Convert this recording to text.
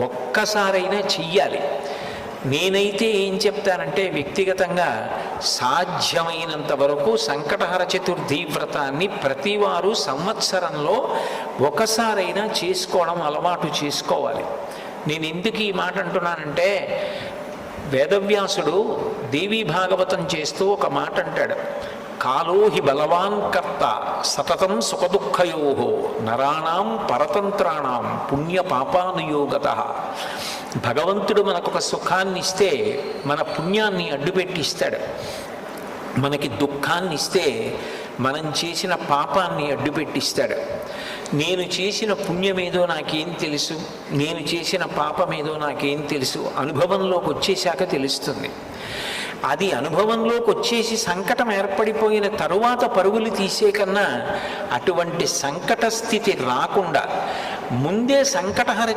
ఒక్కసారైనా చెయ్యాలి. నేనైతే ఏం చెప్తానంటే వ్యక్తిగతంగా సాధ్యమైనంత వరకు సంకటహర చతుర్థి వ్రతాన్ని ప్రతివారు సంవత్సరంలో ఒకసారైనా చేసుకోవడం అలవాటు చేసుకోవాలి. నేను ఎందుకు ఈ మాట అంటున్నానంటే, వేదవ్యాసుడు దేవీ భాగవతం చేస్తూ ఒక మాట అంటాడు, కాలో హి బలవాన్ కర్త సతతం సుఖదుఃఖయో నరాణం పరతంత్రాణం పుణ్య పాపానుయోగత. భగవంతుడు మనకొక సుఖాన్ని ఇస్తే మన పుణ్యాన్ని అడ్డుపెట్టిస్తాడు, మనకి దుఃఖాన్ని ఇస్తే మనం చేసిన పాపాన్ని అడ్డుపెట్టిస్తాడు. నేను చేసిన పుణ్యమేదో నాకేం తెలుసు, నేను చేసిన పాపమేదో నాకేం తెలుసు, అనుభవంలోకి వచ్చేశాక తెలుస్తుంది. అది అనుభవంలోకి వచ్చేసి సంకటం ఏర్పడిపోయిన తరువాత పరుగులు తీసే కన్నా అటువంటి సంకట స్థితి రాకుండా ముందే సంకటహర